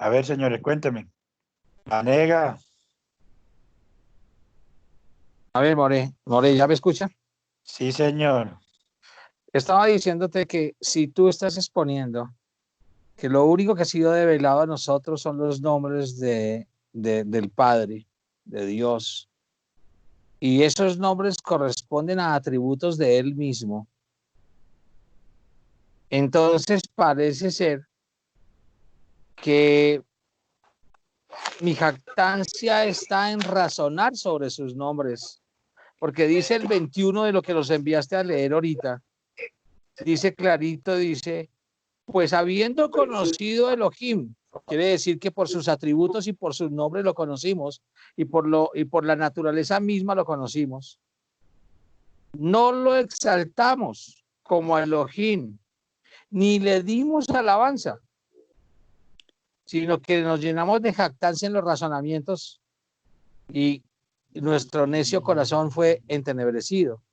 A ver, señores, cuéntenme. Vanega, A ver, More, ¿ya me escucha? sí, señor. Estaba diciéndote que si tú estás exponiendo que lo único que ha sido develado a nosotros son los nombres del Padre, de Dios, y esos nombres corresponden a atributos de Él mismo, entonces parece ser que mi jactancia está en razonar sobre sus nombres, porque dice el 21 de lo que los enviaste a leer ahorita, dice clarito, dice, pues habiendo conocido Elohim, quiere decir que por sus atributos y por sus nombres lo conocimos y por la naturaleza misma lo conocimos. No lo exaltamos como a Elohim, ni le dimos alabanza, sino que nos llenamos de jactancia en los razonamientos y nuestro necio corazón fue entenebrecido.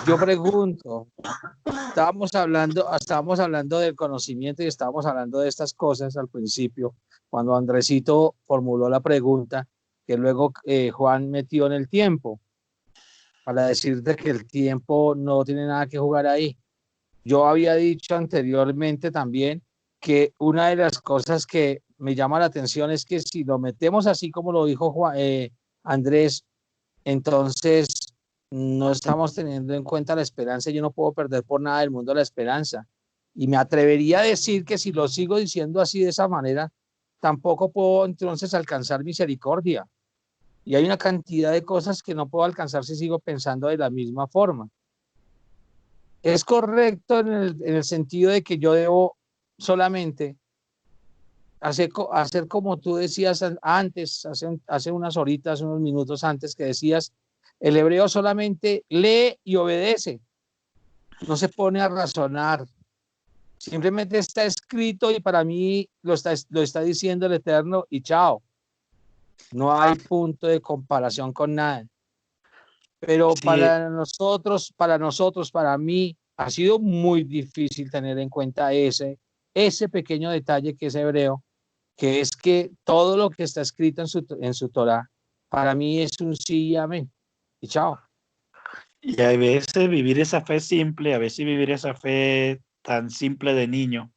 Yo pregunto, estábamos hablando del conocimiento y estábamos hablando de estas cosas al principio, cuando Andresito formuló la pregunta que luego Juan metió en el tiempo, para decirte que el tiempo no tiene nada que jugar ahí. Yo había dicho anteriormente también que una de las cosas que me llama la atención es que si lo metemos así como lo dijo Andrés, entonces no estamos teniendo en cuenta la esperanza. Yo no puedo perder por nada del mundo la esperanza. Y me atrevería a decir que si lo sigo diciendo así de esa manera, tampoco puedo entonces alcanzar misericordia. Y hay una cantidad de cosas que no puedo alcanzar si sigo pensando de la misma forma. Es correcto en el sentido de que yo debo solamente hacer como tú decías antes, hace unas horitas, unos minutos antes que decías, el hebreo solamente lee y obedece, no se pone a razonar, simplemente está escrito y para mí lo está diciendo el Eterno y chao, no hay punto de comparación con nada. Pero Sí, para mí, ha sido muy difícil tener en cuenta ese pequeño detalle que es hebreo, que es que todo lo que está escrito en su Torah, para mí es un sí y amén. Y chao. y a veces vivir esa fe simple, a veces vivir esa fe tan simple de niño,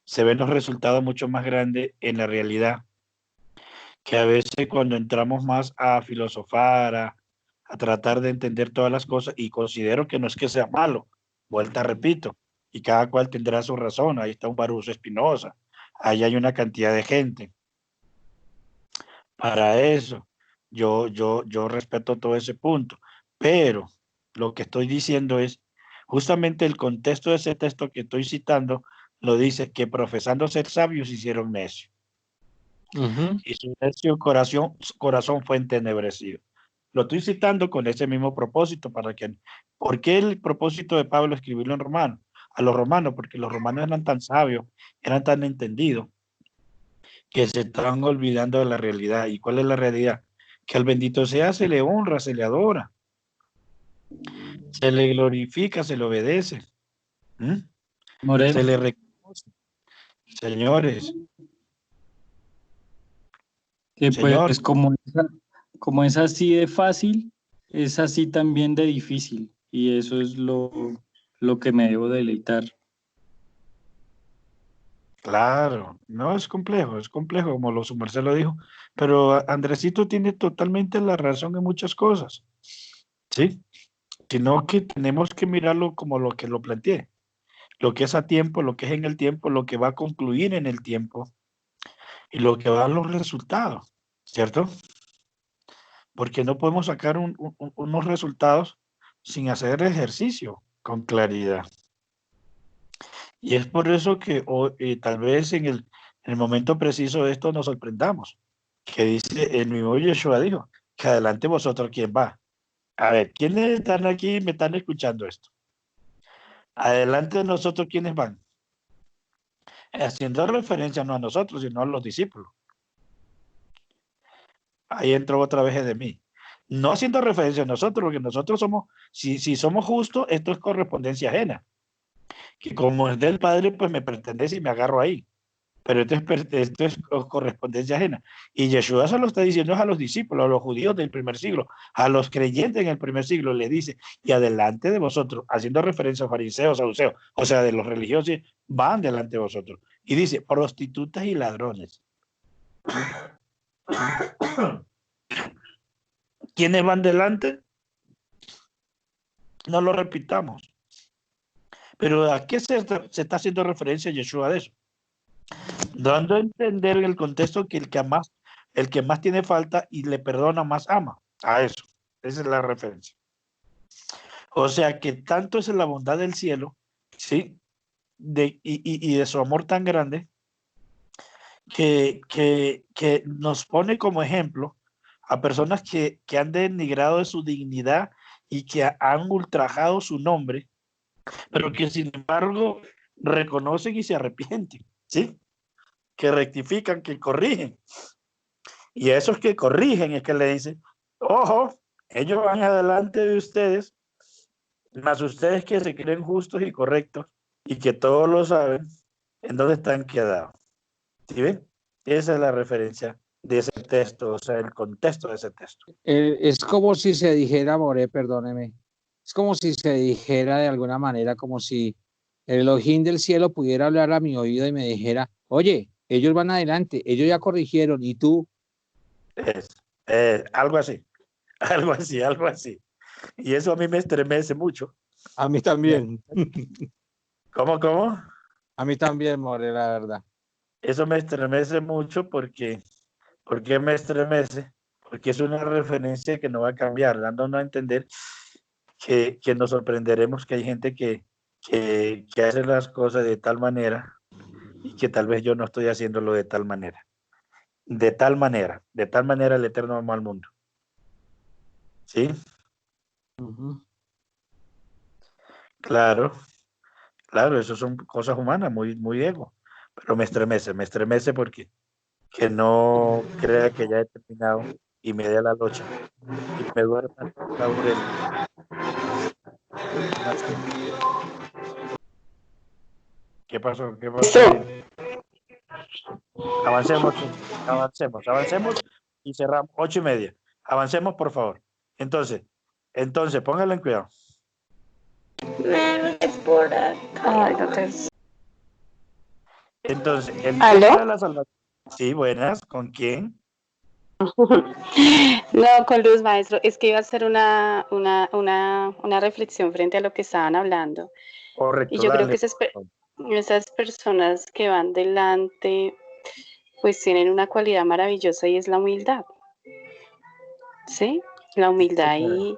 se ven los resultados mucho más grandes en la realidad, que a veces cuando entramos más a filosofar, a tratar de entender todas las cosas, y considero que no es que sea malo, vuelta repito, y cada cual tendrá su razón. Ahí está un Baruch Espinosa, ahí hay una cantidad de gente para eso. Yo respeto todo ese punto, pero lo que estoy diciendo es, justamente el contexto de ese texto que estoy citando, lo dice que profesando ser sabios hicieron necio, y su necio corazón fue entenebrecido. Lo estoy citando con ese mismo propósito, ¿por qué el propósito de Pablo escribirlo en romano? A los romanos, porque los romanos eran tan sabios, eran tan entendidos, que se están olvidando de la realidad. ¿Y cuál es la realidad? Que al bendito sea se le honra, se le adora, se le glorifica, se le obedece, ¿Mm? More, Se le reconoce. Señores, que señor, pues como es así de fácil, es así también de difícil. Y eso es lo que me debo deleitar. claro, no es complejo, como lo su merced lo dijo, pero Andresito tiene totalmente la razón en muchas cosas, ¿sí? Sino que tenemos que mirarlo como lo que lo planteé, lo que es a tiempo, lo que es en el tiempo, lo que va a concluir en el tiempo y lo que va a dar los resultados, ¿cierto? Porque no podemos sacar unos resultados sin hacer ejercicio con claridad. Y es por eso que tal vez en el momento preciso de esto nos sorprendamos, que dice, el mismo Yeshua dijo, que adelante vosotros, ¿quién va? A ver, ¿quiénes están aquí y me están escuchando esto? Adelante de nosotros, ¿quiénes van? Haciendo referencia no a nosotros, sino a los discípulos. Ahí entró otra vez de mí. No haciendo referencia a nosotros, porque nosotros somos, si somos justos, esto es correspondencia ajena, que como es del Padre, pues me pertenece y me agarro ahí. Pero esto es correspondencia ajena. Y Yeshua se lo está diciendo a los discípulos, a los judíos del primer siglo, a los creyentes en el primer siglo, les dice, y adelante de vosotros, haciendo referencia a fariseos, saduceos, o sea, de los religiosos, van delante de vosotros. Y dice, prostitutas y ladrones. ¿Quiénes van delante? No lo repitamos. Pero ¿a qué se está haciendo referencia Yeshua de eso? Dando a entender en el contexto que el que más tiene falta y le perdona más ama. A eso. Esa es la referencia. O sea que tanto es la bondad del cielo, ¿sí? Y de su amor tan grande que nos pone como ejemplo a personas que han denigrado de su dignidad y que han ultrajado su nombre, pero que sin embargo reconocen y se arrepienten, ¿sí? Que rectifican, que corrigen. Y a esos que corrigen es que le dicen, ojo, ellos van adelante de ustedes, más ustedes que se creen justos y correctos y que todos lo saben, ¿en dónde están quedados? ¿Sí ven? Esa es la referencia de ese texto, o sea, el contexto de ese texto. Es como si se dijera, More, perdóneme, es como si se dijera de alguna manera, como si el Elohim del cielo pudiera hablar a mi oído y me dijera, oye, ellos van adelante, ellos ya corrigieron, y tú. Algo así, algo así, algo así. Y eso a mí me estremece mucho. A mí también. ¿Cómo? A mí también, More, la verdad. Eso me estremece mucho porque me estremece, porque es una referencia que no va a cambiar, dándonos a entender que nos sorprenderemos que hay gente que hace las cosas de tal manera y que tal vez yo no estoy haciéndolo de tal manera. De tal manera el Eterno amó al mundo. ¿Sí? Claro, eso son cosas humanas, muy, muy ego. Pero me estremece porque que no crea que ya he terminado y me dé la locha y me duerma laurel. ¿Qué pasó? Avancemos y cerramos 8:30. Avancemos, por favor. Entonces, póngalo en cuidado. Es por acá. Ay, no te... Entonces, el ¿Aló? tema de la salvación. Sí, buenas. ¿Con quién? No, con Luz, maestro. Es que iba a hacer una reflexión frente a lo que estaban hablando. Correcto. Y yo creo dale. que esas personas que van delante, pues tienen una cualidad maravillosa y es la humildad. ¿Sí? La humildad y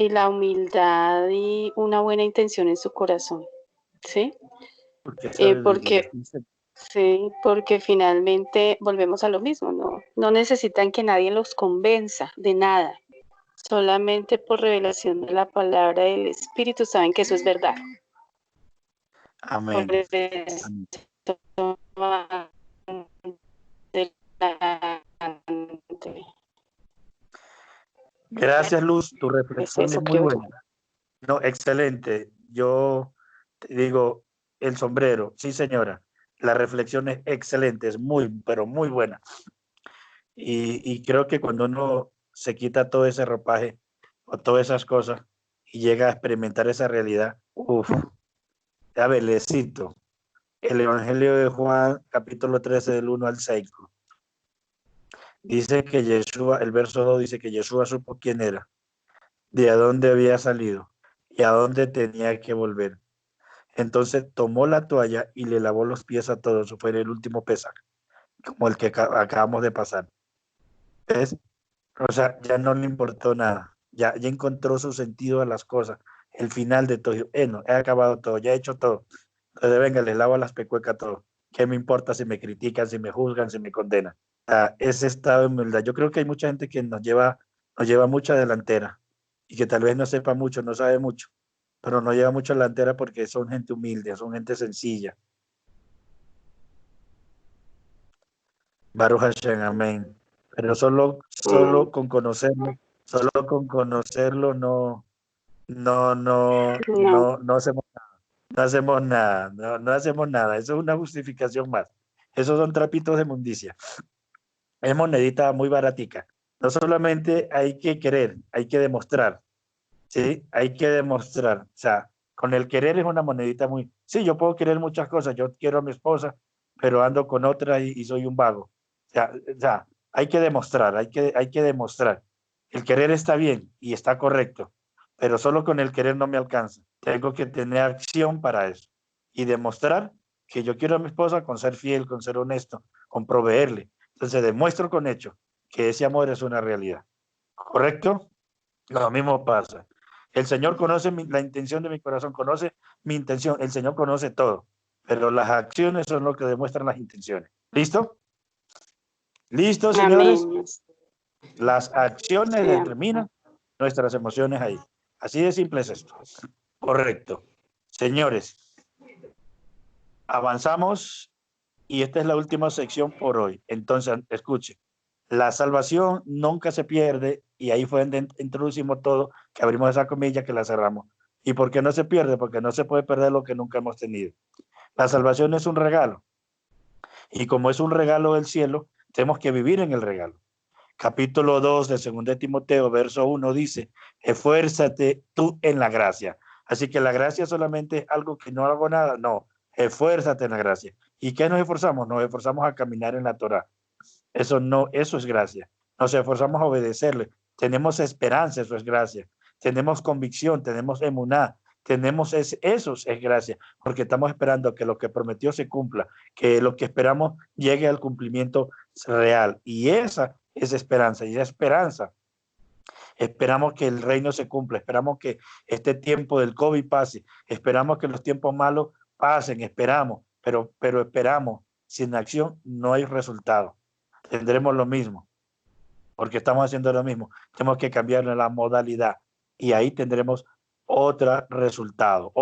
la humildad y una buena intención en su corazón. ¿Sí? Porque finalmente volvemos a lo mismo, no necesitan que nadie los convenza de nada, solamente por revelación de la palabra del Espíritu saben que eso es verdad. Amén. Gracias, Luz, tu reflexión es muy buena. No, excelente. Yo te digo, el sombrero, sí señora, la reflexión es excelente, es muy, pero muy buena. Y creo que cuando uno se quita todo ese ropaje o todas esas cosas y llega a experimentar esa realidad, ya velecito. El Evangelio de Juan, capítulo 13, del 1 al 6. Dice que Yeshua, el verso 2 dice que Yeshua supo quién era, de a dónde había salido y a dónde tenía que volver. Entonces tomó la toalla y le lavó los pies a todos. Eso fue el último Pesaj, como el que acabamos de pasar. ¿Ves? O sea, ya no le importó nada. Ya encontró su sentido a las cosas. El final de todo. No, he acabado todo, ya he hecho todo. Entonces, venga, les lavo las pecuecas a todos. ¿Qué me importa si me critican, si me juzgan, si me condenan? Ese estado de humildad. Yo creo que hay mucha gente que nos lleva mucha delantera y que tal vez no sepa mucho, no sabe mucho, pero no lleva mucho delantera porque son gente humilde, son gente sencilla. Baruch Hashem, amén. Pero solo con conocerlo, no hacemos nada. No hacemos nada. Eso es una justificación más. Esos son trapitos de inmundicia. Es monedita muy baratica. No solamente hay que querer, hay que demostrar. ¿Sí? Hay que demostrar. O sea, con el querer es una monedita muy... Sí, yo puedo querer muchas cosas. Yo quiero a mi esposa, pero ando con otra y soy un vago. O sea, hay que demostrar, hay que demostrar. El querer está bien y está correcto, pero solo con el querer no me alcanza. Tengo que tener acción para eso y demostrar que yo quiero a mi esposa con ser fiel, con ser honesto, con proveerle. Entonces demuestro con hecho que ese amor es una realidad. ¿Correcto? Lo mismo pasa. El Señor conoce la intención de mi corazón, conoce mi intención. El Señor conoce todo, pero las acciones son lo que demuestran las intenciones. ¿Listo? ¿Listo, señores? Amén. Las acciones Sí, determinan nuestras emociones ahí. Así de simple es esto. Correcto. Señores, avanzamos y esta es la última sección por hoy. Entonces, escuche. La salvación nunca se pierde y ahí fue donde introducimos todo, que abrimos esa comilla que la cerramos. ¿Y por qué no se pierde? Porque no se puede perder lo que nunca hemos tenido. La salvación es un regalo y como es un regalo del cielo, tenemos que vivir en el regalo. Capítulo 2 de 2 de Timoteo, verso 1 dice, esfuérzate tú en la gracia. Así que la gracia solamente es algo que no hago nada, no, esfuérzate en la gracia. ¿Y qué nos esforzamos? Nos esforzamos a caminar en la Torá. Eso no, eso es gracia. Nos esforzamos a obedecerle. Tenemos esperanza, eso es gracia. Tenemos convicción, tenemos emuná, eso es gracia, porque estamos esperando que lo que prometió se cumpla, que lo que esperamos llegue al cumplimiento real. Y esa es esperanza, y esa esperanza. Esperamos que el reino se cumpla, esperamos que este tiempo del COVID pase, esperamos que los tiempos malos pasen, pero esperamos. Sin acción no hay resultado. Tendremos lo mismo, porque estamos haciendo lo mismo. Tenemos que cambiar la modalidad y ahí tendremos otro resultado.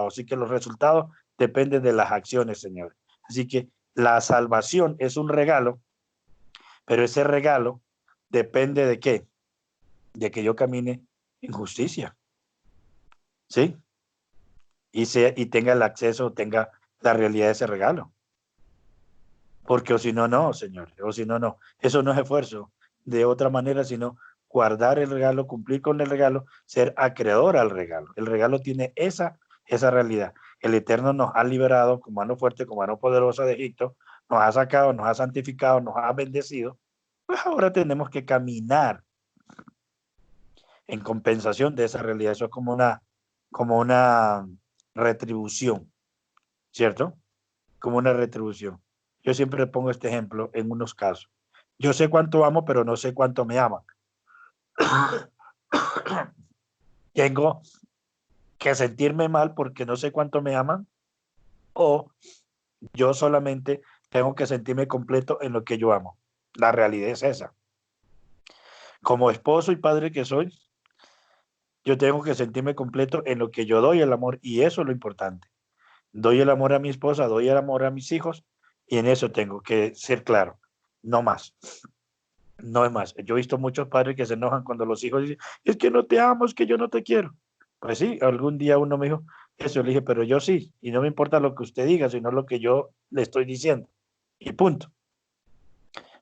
Así que los resultados dependen de las acciones, señores. Así que la salvación es un regalo, pero ese regalo depende de qué? De que yo camine en justicia, ¿sí? Y tenga el acceso, tenga la realidad de ese regalo. Porque o si no, no, señor, o si no, no. Eso no es esfuerzo de otra manera, sino guardar el regalo, cumplir con el regalo, ser acreedor al regalo. El regalo tiene esa realidad. El Eterno nos ha liberado con mano fuerte, con mano poderosa de Egipto, nos ha sacado, nos ha santificado, nos ha bendecido. Pues ahora tenemos que caminar en compensación de esa realidad. Eso es como una retribución, ¿cierto? Como una retribución. Yo siempre pongo este ejemplo en unos casos. Yo sé cuánto amo, pero no sé cuánto me aman. Tengo que sentirme mal porque no sé cuánto me aman, o yo solamente tengo que sentirme completo en lo que yo amo. La realidad es esa. Como esposo y padre que soy, yo tengo que sentirme completo en lo que yo doy el amor, y eso es lo importante. Doy el amor a mi esposa, doy el amor a mis hijos, y en eso tengo que ser claro, no más. No es más. Yo he visto muchos padres que se enojan cuando los hijos dicen, es que no te amo, es que yo no te quiero. Pues sí, algún día uno me dijo eso, le dije, pero yo sí, y no me importa lo que usted diga, sino lo que yo le estoy diciendo. Y punto.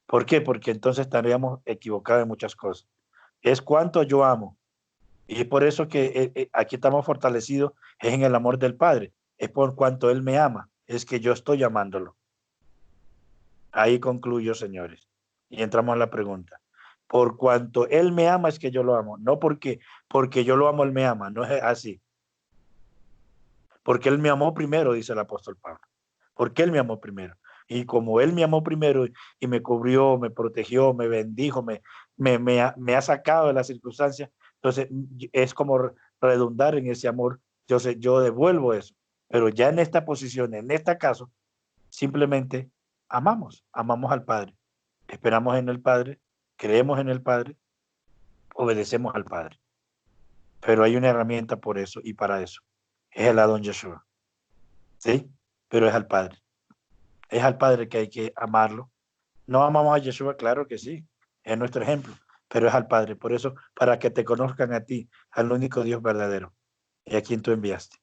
¿Por qué? Porque entonces estaríamos equivocados en muchas cosas. Es cuánto yo amo. Y es por eso que aquí estamos fortalecidos, es en el amor del Padre. Es por cuanto Él me ama, es que yo estoy amándolo. Ahí concluyo, señores. Y entramos a la pregunta. Por cuanto Él me ama es que yo lo amo. No porque yo lo amo, Él me ama. No es así. Porque Él me amó primero, dice el apóstol Pablo. Porque Él me amó primero. Y como Él me amó primero y me cubrió, me protegió, me bendijo, me ha sacado de las circunstancias, entonces es como redundar en ese amor. Yo devuelvo eso. Pero ya en esta posición, en este caso, simplemente amamos al Padre. Esperamos en el Padre, creemos en el Padre, obedecemos al Padre. Pero hay una herramienta por eso y para eso. Es el Adón Yeshua. ¿Sí? Pero es al Padre. Es al Padre que hay que amarlo. No amamos a Yeshua, claro que sí. Es nuestro ejemplo. Pero es al Padre. Por eso, para que te conozcan a ti, al único Dios verdadero, y a quien tú enviaste.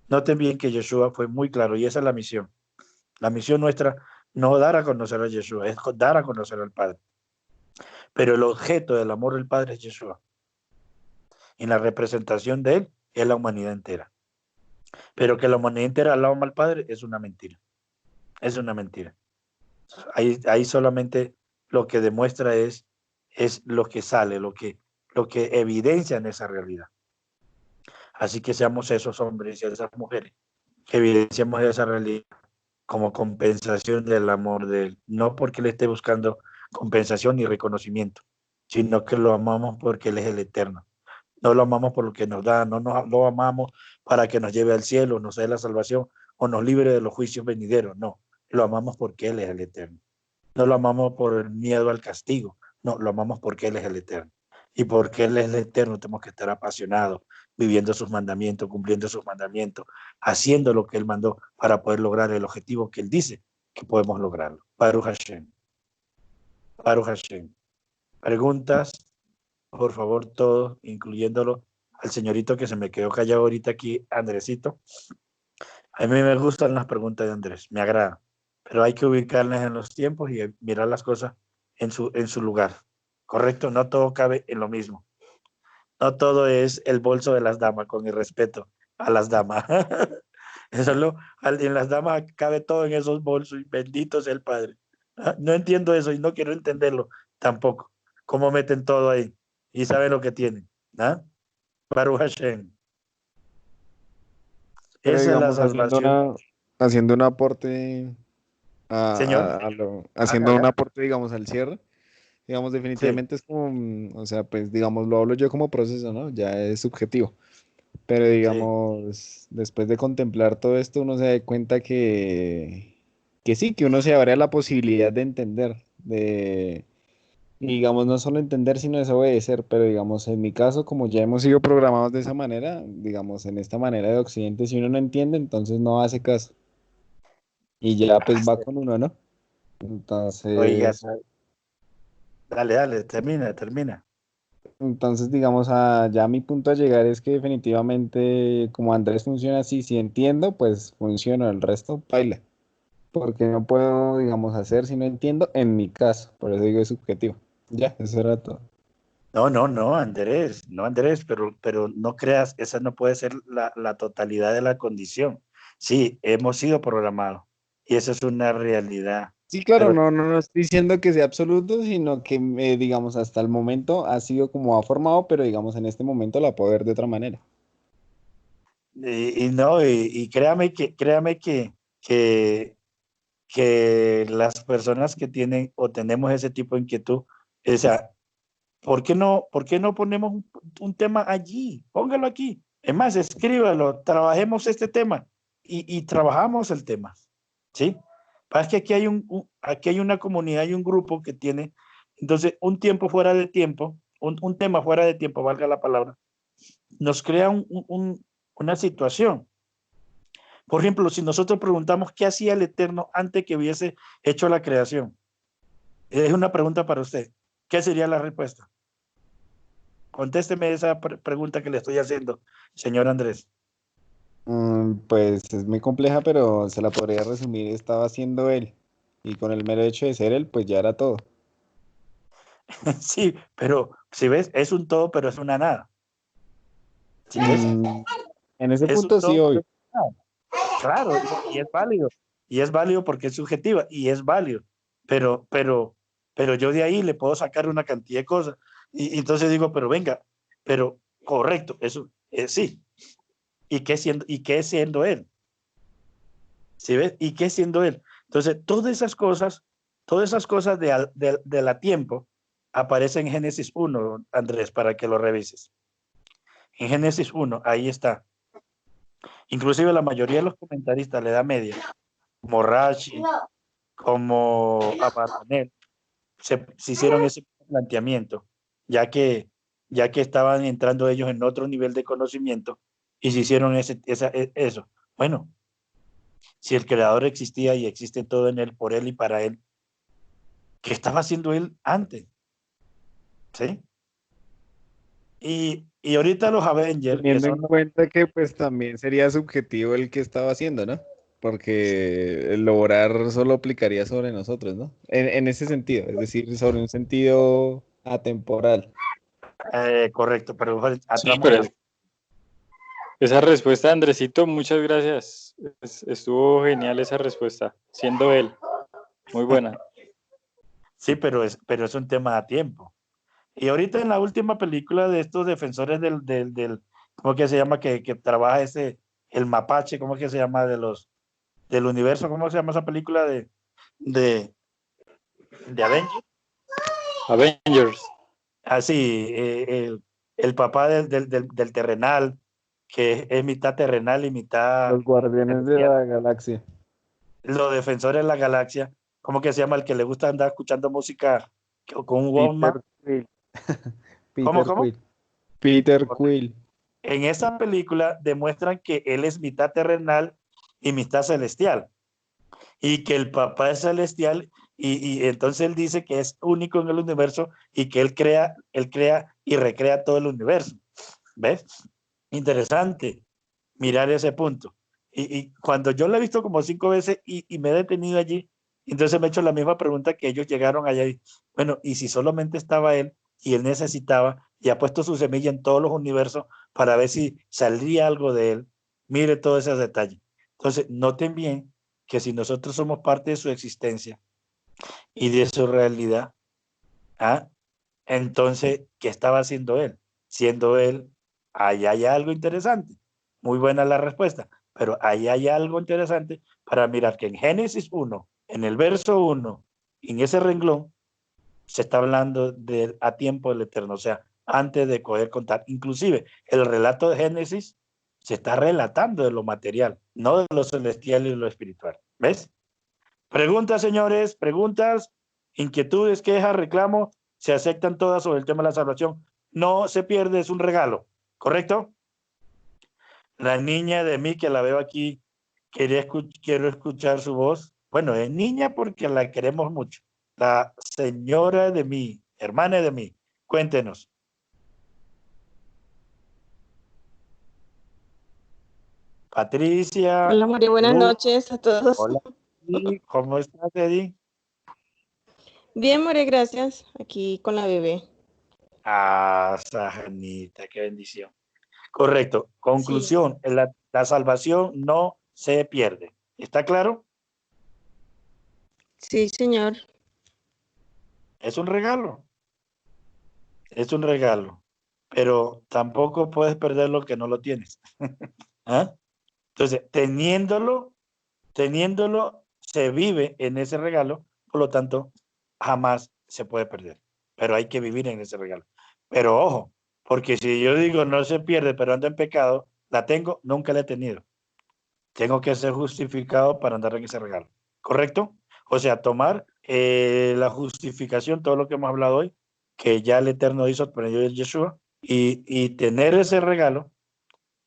Noten bien que Yeshua fue muy claro, y esa es la misión. La misión nuestra no dar a conocer a Yeshua, es dar a conocer al Padre. Pero el objeto del amor del Padre es Yeshua. Y la representación de él es la humanidad entera. Pero que la humanidad entera la ama al Padre es una mentira. Es una mentira. Ahí solamente lo que demuestra es lo que sale, lo que evidencia en esa realidad. Así que seamos esos hombres y esas mujeres que evidenciamos esa realidad como compensación del amor de él, no porque le esté buscando compensación ni reconocimiento, sino que lo amamos porque él es el eterno. No lo amamos por lo que nos da, no lo amamos para que nos lleve al cielo, nos dé la salvación o nos libre de los juicios venideros, no. Lo amamos porque él es el eterno. No lo amamos por el miedo al castigo, no, lo amamos porque él es el eterno. Y porque él es el eterno tenemos que estar apasionados, viviendo sus mandamientos, cumpliendo sus mandamientos, haciendo lo que él mandó para poder lograr el objetivo que él dice que podemos lograrlo. Baruch Hashem. Baruch Hashem. Preguntas, por favor, todos, incluyéndolo al señorito que se me quedó callado ahorita aquí, Andresito. A mí me gustan las preguntas de Andrés, me agrada, pero hay que ubicarlas en los tiempos y mirar las cosas en su lugar. ¿Correcto? No todo cabe en lo mismo. No todo es el bolso de las damas, con el respeto a las damas. En las damas cabe todo en esos bolsos y bendito sea el Padre. No entiendo eso y no quiero entenderlo tampoco. Cómo meten todo ahí y saben lo que tienen. ¿Ah? Baruch Hashem. Pero Esa es la digamos, salvación. haciendo un aporte Señor, haciendo un haga. aporte, digamos, al cierre, digamos, Sí, definitivamente es como, o sea, pues, digamos, lo hablo yo como proceso, ¿no? Ya es subjetivo. Pero sí. digamos, después de contemplar todo esto, uno se da cuenta que sí, que uno se abre a la posibilidad de entender, y digamos, no solo entender, sino desobedecer, pero digamos, en mi caso, como ya hemos sido programados de esa manera, digamos, en esta manera de Occidente, si uno no entiende, entonces no hace caso, y ya pues va con uno, ¿no? Oiga, Entonces, dale, termina. digamos, ya mi punto a llegar es que definitivamente, como Andrés funciona así, si entiendo, pues funciona, el resto, baila. Porque no puedo, digamos, hacer si no entiendo en mi caso, por eso digo es subjetivo. Ya, eso era todo. No, Andrés, pero no creas, esa no puede ser la totalidad de la condición. Sí, hemos sido programados y esa es una realidad, Sí, claro, pero no estoy diciendo que sea absoluto, sino que, digamos, hasta el momento ha sido como ha formado, pero digamos, en este momento la puedo ver de otra manera. y no, y que, que las personas que tienen o tenemos ese tipo de inquietud, o sea, por qué no ponemos un tema allí? Póngalo aquí. Es más, escríbalo, trabajemos este tema y trabajamos el tema. ¿Sí? Pasa que aquí hay una comunidad y un grupo que tiene, entonces, un tiempo fuera de tiempo, un tema fuera de tiempo, valga la palabra, nos crea una situación. Por ejemplo, si nosotros preguntamos qué hacía el Eterno antes que hubiese hecho la creación, es una pregunta para usted. ¿Qué sería la respuesta? Contésteme esa pregunta que le estoy haciendo, señor Andrés. Pues es muy compleja, pero se la podría resumir, estaba haciendo él, y con el mero hecho de ser él, pues ya era todo. Sí, pero si ves, es un todo, pero es una nada. ¿Sí ves? Mm, en ese Es un punto sí, todo, pero obvio. es una nada. Claro, y es válido. Y es válido porque es subjetiva y es válido. Pero yo de ahí le puedo sacar una cantidad de cosas. Y entonces digo, pero venga, pero correcto, eso sí. ¿Y qué siendo él? ¿Sí ves? ¿Y qué siendo él? Entonces, todas esas cosas de la tiempo aparecen en Génesis 1, Andrés, para que lo revises. En Génesis 1, ahí está. Inclusive la mayoría de los comentaristas le da media, como Rashi, como Abarbanel, se hicieron ese planteamiento, ya que, ya que estaban entrando ellos en otro nivel de conocimiento y se hicieron eso. Bueno, si el creador existía y existe todo en él, por él y para él, ¿qué estaba haciendo él antes? ¿Sí? Y ahorita los Avengers, que Teniendo son en cuenta que pues también sería subjetivo el que estaba haciendo, ¿no? porque el obrar solo aplicaría sobre nosotros, ¿no? En ese sentido, es decir, sobre un sentido atemporal. Correcto, pero Sí, pero esa respuesta, Andresito, muchas gracias. Estuvo genial esa respuesta, siendo él. Muy buena. sí, pero es un tema a tiempo. Y ahorita en la última película de estos defensores ¿cómo que se llama? Que trabaja el mapache, ¿cómo que se llama? Del universo, ¿cómo se llama esa película de, de Avengers? Avengers. Así, el papá del terrenal, que es mitad terrenal y mitad Los guardianes de celestial. la galaxia. Los defensores de la galaxia, ¿cómo que se llama? El que le gusta andar escuchando música con un Walkman. Peter Quill. ¿Cómo, Peter cómo? Quill. Peter Quill. En esa película demuestran que él es mitad terrenal y mitad celestial, y que el papá es celestial, y entonces él dice que es único en el universo y que él crea y recrea todo el universo. ¿Ves? Interesante mirar ese punto. Y cuando yo lo he visto como 5 veces y me he detenido allí, entonces me he hecho la misma pregunta que ellos llegaron allá. Bueno, y si solamente estaba él y él necesitaba y ha puesto su semilla en todos los universos para ver si saldría algo de él, mire todos esos detalles. Entonces, noten bien que si nosotros somos parte de su existencia y de su realidad, ¿ah? Entonces, ¿qué estaba haciendo él? Siendo él, ahí hay algo interesante. Muy buena la respuesta, pero ahí hay algo interesante para mirar que en Génesis 1, en el verso 1, en ese renglón, se está hablando de a tiempo del eterno, o sea, antes de poder contar. Inclusive, el relato de Génesis se está relatando de lo material, no de lo celestial y lo espiritual. ¿Ves? Preguntas, señores, preguntas, inquietudes, quejas, reclamos, se aceptan todas sobre el tema de la salvación. No se pierde, es un regalo, ¿correcto? La niña de mí, que la veo aquí, quiero escuchar su voz. Bueno, es niña porque la queremos mucho. La señora de mí, hermana de mí, cuéntenos. Patricia. Hola, María, buenas Luz. noches a todos. Hola. ¿Cómo estás, Eddie? Bien, María, gracias. Aquí con la bebé. Ah, Sajanita, qué bendición. Correcto. Sí, Conclusión, la salvación no se pierde. ¿Está claro? sí, señor. Es un regalo. Es un regalo. Pero tampoco puedes perder lo que no lo tienes. ¿Ah? Entonces, teniéndolo, se vive en ese regalo, por lo tanto, jamás se puede perder. Pero hay que vivir en ese regalo. Pero ojo, porque si yo digo no se pierde, pero ando en pecado, la tengo, nunca la he tenido. Tengo que ser justificado para andar en ese regalo. ¿Correcto? O sea, tomar la justificación, todo lo que hemos hablado hoy, que ya el Eterno hizo por medio de Yeshua, y tener ese regalo,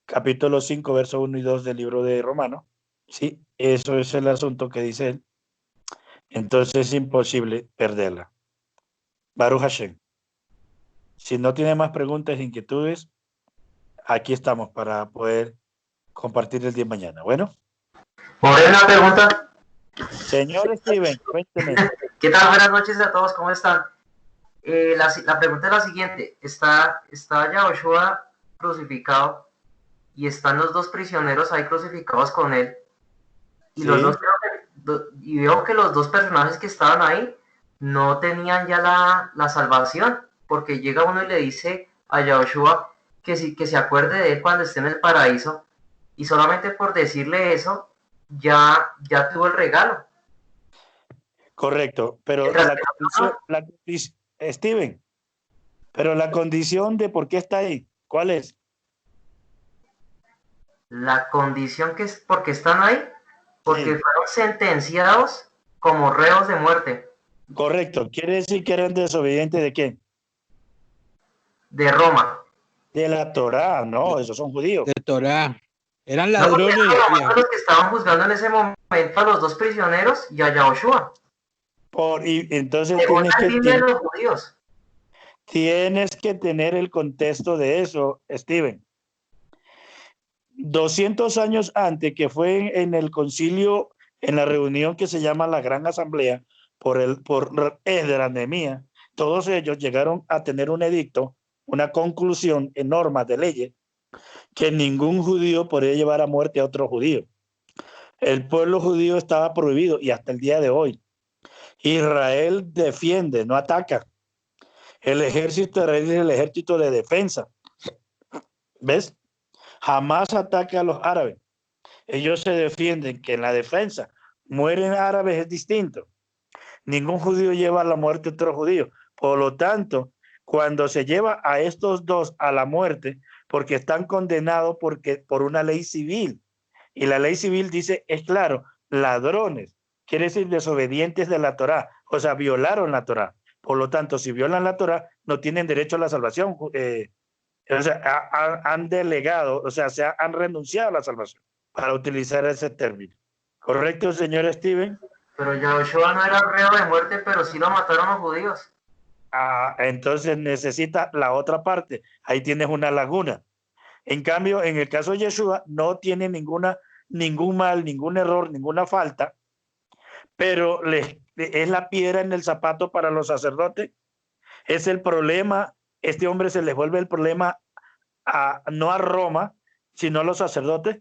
capítulo 5, verso 1 y 2 del libro de Romanos, ¿sí? Eso es el asunto que dice él. Entonces es imposible perderla. Baruch Hashem. Si no tiene más preguntas e inquietudes, aquí estamos para poder compartir el día de mañana. Bueno. Por una pregunta. Señor Steven, cuénteme. ¿Qué tal? Buenas noches a todos, ¿cómo están? La pregunta es la siguiente. Está Yahushua crucificado y están los dos prisioneros ahí crucificados con él. Y, Sí. y veo que los dos personajes que estaban ahí no tenían ya la salvación, porque llega uno y le dice a Yahushua que se acuerde de él cuando esté en el paraíso, y solamente por decirle eso ya tuvo el regalo. Correcto, pero Steven, pero la condición de por qué está ahí, ¿cuál es? La condición que es porque están ahí, porque Sí. fueron sentenciados como reos de muerte. Correcto, quiere decir que eran desobedientes de quién? De Roma. De la Torá, no, esos son judíos. De Torá. Eran No, ladrones. eran los que estaban juzgando en ese momento a los dos prisioneros y a Yahushua. Y entonces Según la Biblia de los judíos. Tienes que tener el contexto de eso, Steven. 200 años antes, que fue en el concilio, en la reunión que se llama la Gran Asamblea, por Esdras, Nehemías, todos ellos llegaron a tener un edicto, una conclusión en normas de leyes, que ningún judío podía llevar a muerte a otro judío. El pueblo judío estaba prohibido y hasta el día de hoy. Israel defiende, no ataca. El ejército de Israel es el ejército de defensa. ¿Ves? Jamás ataca a los árabes. Ellos se defienden, que en la defensa mueren árabes es distinto. Ningún judío lleva a la muerte a otro judío. Por lo tanto, cuando se lleva a estos dos a la muerte, porque están condenados por una ley civil, y la ley civil dice, es claro, ladrones, quiere decir desobedientes de la Torá, o sea, violaron la Torá. Por lo tanto, si violan la Torá, no tienen derecho a la salvación. O sea, han delegado, o sea, han renunciado a la salvación, para utilizar ese término. ¿Correcto, señor Steven? Pero Yahushua no era reo de muerte, pero sí lo mataron los judíos. Entonces necesita la otra parte. Ahí tienes una laguna. En cambio, en el caso de Yeshua, no tiene ningún mal, ningún error, ninguna falta, pero es la piedra en el zapato para los sacerdotes. Es el problema. Este hombre se les vuelve el problema no a Roma, sino a los sacerdotes.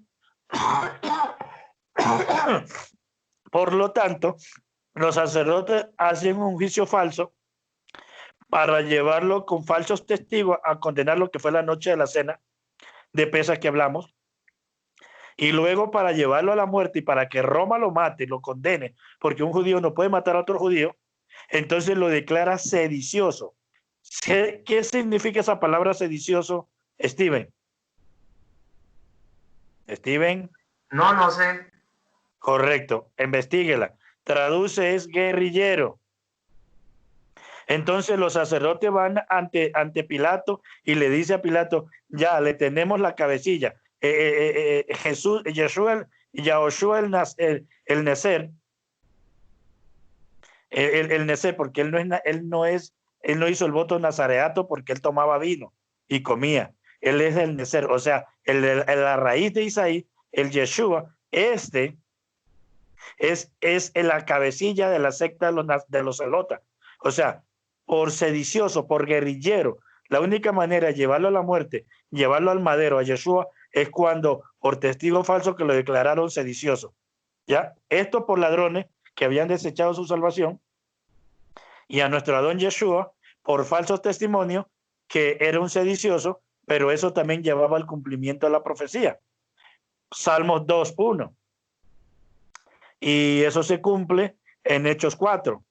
Por lo tanto, los sacerdotes hacen un juicio falso para llevarlo con falsos testigos a condenar lo que fue la noche de la cena de Pesas que hablamos, y luego para llevarlo a la muerte y para que Roma lo mate, lo condene, porque un judío no puede matar a otro judío, entonces lo declara sedicioso. ¿Qué significa esa palabra sedicioso, Steven? Steven. No sé. Correcto, investíguela. Traduce es guerrillero. Entonces los sacerdotes van ante Pilato y le dice a Pilato, ya le tenemos la cabecilla. Yahushua el Neser, porque él no hizo el voto nazareato porque él tomaba vino y comía. Él es el Neser, o sea, la raíz de Isaí, el Yeshua, es la cabecilla de la secta de los celotas. O sea, por sedicioso, por guerrillero, la única manera de llevarlo a la muerte, llevarlo al madero, a Yeshua, es cuando por testigo falso que lo declararon sedicioso. ¿Ya? Esto por ladrones que habían desechado su salvación, y a nuestro Adón Yeshua por falsos testimonios que era un sedicioso, pero eso también llevaba al cumplimiento de la profecía. Salmos 2:1. Y eso se cumple en Hechos 4.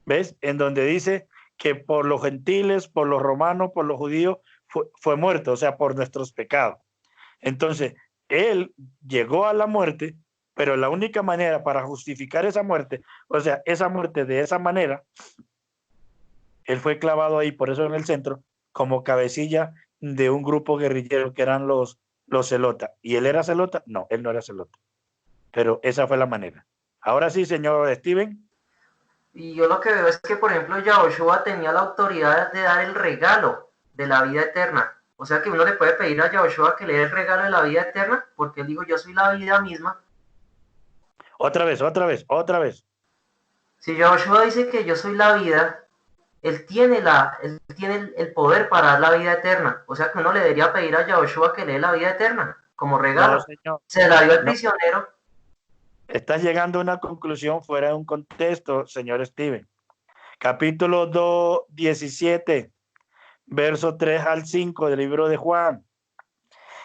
¿Ves? En donde dice que por los gentiles, por los romanos, por los judíos, fue muerto, o sea, por nuestros pecados. Entonces, él llegó a la muerte, pero la única manera para justificar esa muerte, o sea, esa muerte de esa manera, él fue clavado ahí, por eso en el centro, como cabecilla de un grupo guerrillero que eran los celotas. ¿Y él era celota? No, él no era celota. Pero esa fue la manera. Ahora sí, señor Steven. Y yo lo que veo es que, por ejemplo, Yahushua tenía la autoridad de dar el regalo de la vida eterna. O sea que uno le puede pedir a Yahushua que le dé el regalo de la vida eterna, porque él dijo, yo soy la vida misma. Otra vez. Si Yahushua dice que yo soy la vida, él tiene el poder para dar la vida eterna. O sea que uno le debería pedir a Yahushua que le dé la vida eterna como regalo. No, señor. Se la dio al prisionero. Estás llegando a una conclusión fuera de un contexto, señor Steven. Capítulo 2, 17, verso 3 al 5 del libro de Juan.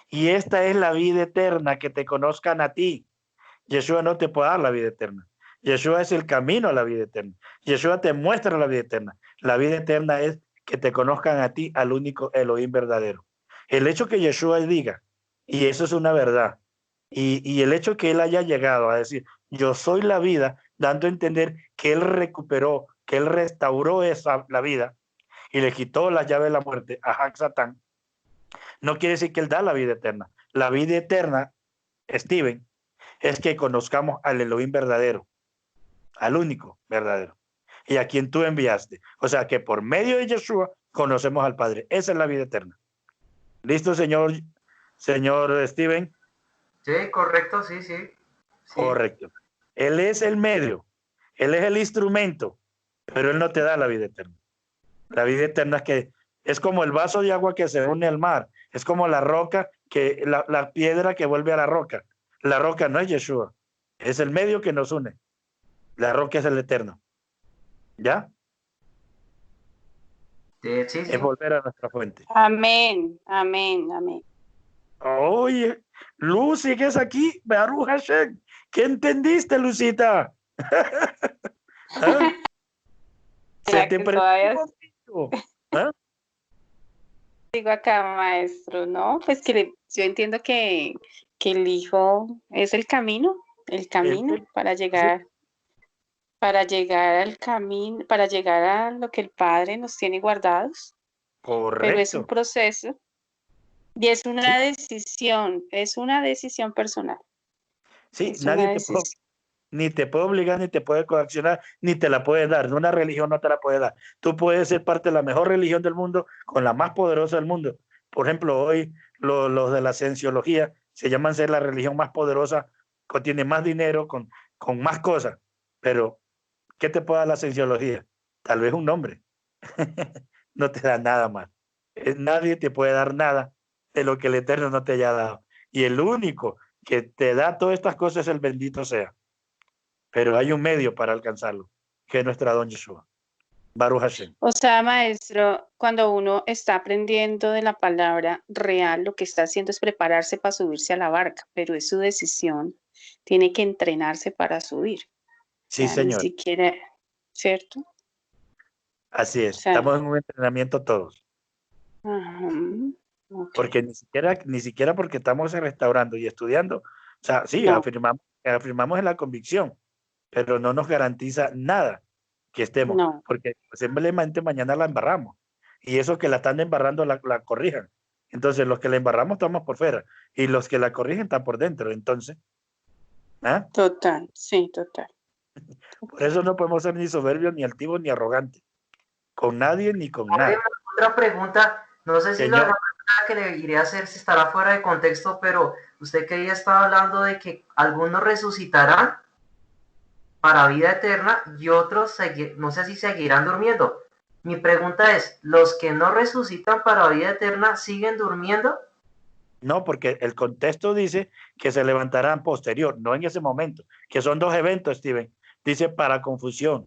Y esta es la vida eterna, que te conozcan a ti. Yeshua no te puede dar la vida eterna. Yeshua es el camino a la vida eterna. Yeshua te muestra la vida eterna. La vida eterna es que te conozcan a ti, al único Elohim verdadero. El hecho que Yeshua diga, y eso es una verdad, y el hecho que él haya llegado a decir, yo soy la vida, dando a entender que él recuperó, que él restauró la vida y le quitó la llave de la muerte a Hak Satán, no quiere decir que él da la vida eterna. La vida eterna, Steven, es que conozcamos al Elohim verdadero, al único verdadero, y a quien tú enviaste. O sea que por medio de Yeshua conocemos al Padre. Esa es la vida eterna. ¿Listo, señor señor Steven. Sí, correcto, sí, sí. Sí. Correcto. Él es el medio, él es el instrumento, pero él no te da la vida eterna. La vida eterna es como el vaso de agua que se une al mar, es como la roca, la piedra que vuelve a la roca. La roca no es Yeshua, es el medio que nos une. La roca es el eterno. ¿Ya? Sí, sí. Es volver a nuestra fuente. Amén, amén, amén. Oye, Luz, ¿sigues aquí? Baruch Hashem. ¿Qué entendiste, Lucita? ¿Ah? ¿Será Se te que todavía preguntó. ¿Ah? sigo acá, maestro? No, pues yo entiendo que el Hijo es el camino para llegar al camino, para llegar a lo que el Padre nos tiene guardados, pero es un Correcto. proceso y es una decisión personal. Sí, Es nadie una te puede, decisión. ni te puede obligar, ni te puede coaccionar, ni te la puede dar. Una religión no te la puede dar. Tú puedes ser parte de la mejor religión del mundo, con la más poderosa del mundo. Por ejemplo, hoy los de la cienciología se llaman ser la religión más poderosa, tiene más dinero, con más cosas. Pero, ¿qué te puede dar la cienciología? Tal vez un nombre. No te da nada más. Nadie te puede dar nada de lo que el Eterno no te haya dado. Y el único que te da todas estas cosas es el bendito sea. Pero hay un medio para alcanzarlo, que es nuestra Don Yeshua. Baruch Hashem. O sea, maestro, cuando uno está aprendiendo de la palabra real, lo que está haciendo es prepararse para subirse a la barca, pero es su decisión. Tiene que entrenarse para subir. Sí, O sea, ni señor. siquiera, ¿cierto? Así O es. sea, Estamos en un entrenamiento todos. ajá, ok. Porque ni siquiera porque estamos restaurando y estudiando. O sea, sí, No, afirmamos en la convicción, pero no nos garantiza nada que estemos, no, porque simplemente mañana la embarramos. Y eso que la están embarrando la corrijan. Entonces, los que la embarramos estamos por fuera y los que la corrigen están por dentro. Entonces, ¿ah? total, sí, total. Por eso no podemos ser ni soberbios, ni altivos, ni arrogantes. Con nadie, ni con Ahora, nada. otra pregunta, no sé si la Señor, pregunta que le iré a hacer si estará fuera de contexto, pero usted que ya estaba hablando de que algunos resucitarán para vida eterna y otros no sé si seguirán durmiendo. Mi pregunta es, ¿los que no resucitan para vida eterna siguen durmiendo? no, porque el contexto dice que se levantarán posterior, no en ese momento, que son dos eventos, Steven. Dice para confusión.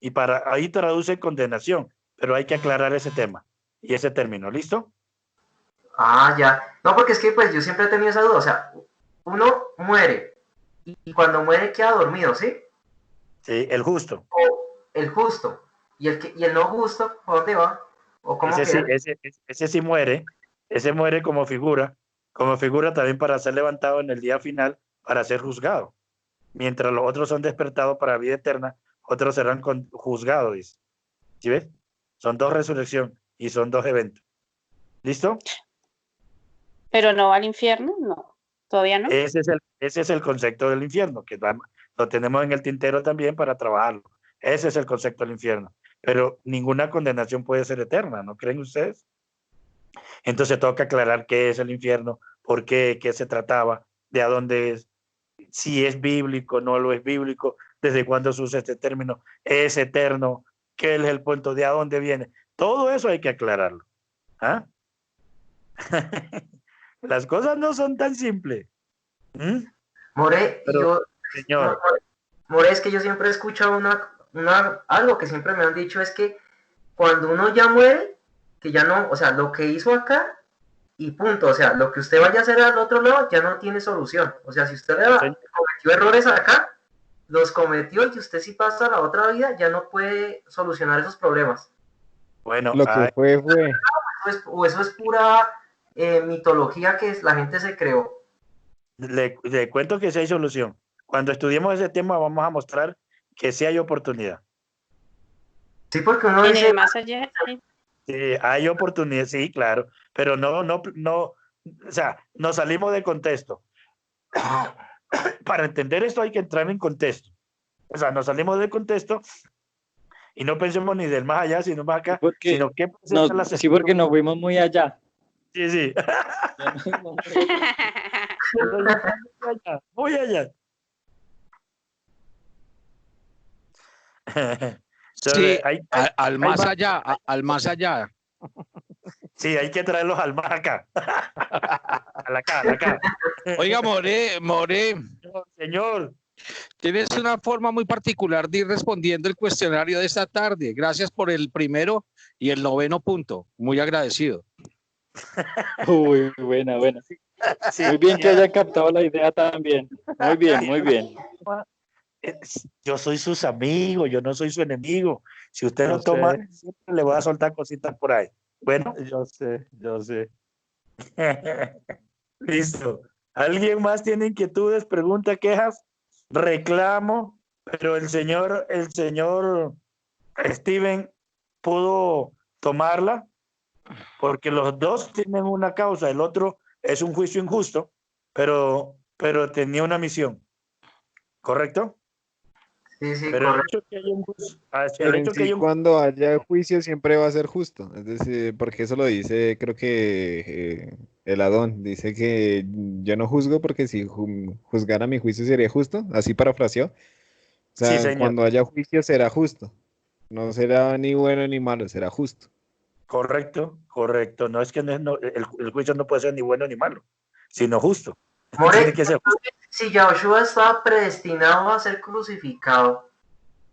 Y ahí traduce condenación, pero hay que aclarar ese tema y ese término, ¿listo? Ah, ya. No, porque es que pues yo siempre he tenido esa duda, o sea, uno muere y cuando muere queda dormido, ¿sí? Sí, el justo. O el justo y el no justo, ¿a dónde va? ¿O cómo queda? Ese sí muere, ese muere como figura también para ser levantado en el día final para ser juzgado. Mientras los otros son despertados para vida eterna, otros serán juzgados, dice. ¿Sí ves? Son dos resurrecciones y son dos eventos. ¿Listo? Pero no al infierno, no, todavía no. Ese es el concepto del infierno, que lo tenemos en el tintero también para trabajarlo. Ese es el concepto del infierno. Pero ninguna condenación puede ser eterna, ¿no creen ustedes? Entonces toca aclarar qué es el infierno, por qué se trataba, de a dónde es, si es bíblico, no lo es bíblico, desde cuándo se usa este término, es eterno, qué es el punto, de a dónde viene. Todo eso hay que aclararlo. ¿Ah? Las cosas no son tan simples. ¿Mm? More, Pero, señor, More, es que yo siempre he escuchado algo que siempre me han dicho es que cuando uno ya muere, que ya no, o sea, lo que hizo acá y punto, o sea, lo que usted vaya a hacer al otro lado ya no tiene solución. O sea, si usted cometió errores acá, los cometió y usted si pasa a la otra vida ya no puede solucionar esos problemas. bueno, Lo que fue. O eso es pura mitología que la gente se creó. le cuento que sí hay solución. Cuando estudiemos ese tema vamos a mostrar que sí hay oportunidad. Sí, porque uno En dice, el más allá, Sí, hay oportunidad, sí, claro, pero no, o sea, nos salimos de contexto. Para entender esto hay que entrar en contexto. O sea, nos salimos del contexto y no pensemos ni del más allá, sino más acá, Porque sino qué presenta la sí, porque nos fuimos muy allá. Sí, sí. Voy allá. Sí, al hay más allá, al más allá. Sí, hay que traerlos al mar acá. A la acá, a la acá. Oiga, More, Señor. tienes una forma muy particular de ir respondiendo el cuestionario de esta tarde. Gracias por el primero y el 9º punto. Muy agradecido. Uy, buena, buena. Sí, Muy bien que ya. haya captado la idea también. Muy bien, muy bien. Yo soy sus amigos, yo no soy su enemigo. Si usted Yo no toma, sé, siempre le voy a soltar cositas por ahí. Bueno, yo sé, yo sé. listo. ¿Alguien más tiene inquietudes, preguntas, quejas, reclamo? Pero el señor Steven pudo tomarla porque los dos tienen una causa. El otro es un juicio injusto, pero tenía una misión, ¿correcto? Sí, sí, Pero el correcto. hecho que haya un juicio, el Pero en hecho que sí, haya un cuando haya juicio siempre va a ser justo. Es decir, porque eso lo dice, creo que el Adón dice que yo no juzgo porque si juzgara mi juicio sería justo, así parafraseó. O sí, sea, señor, cuando haya juicio será justo. No será ni bueno ni malo, será justo. correcto, correcto. No es que el juicio no puede ser ni bueno ni malo, sino justo. More, Tiene que ser justo. si Yahushua estaba predestinado a ser crucificado,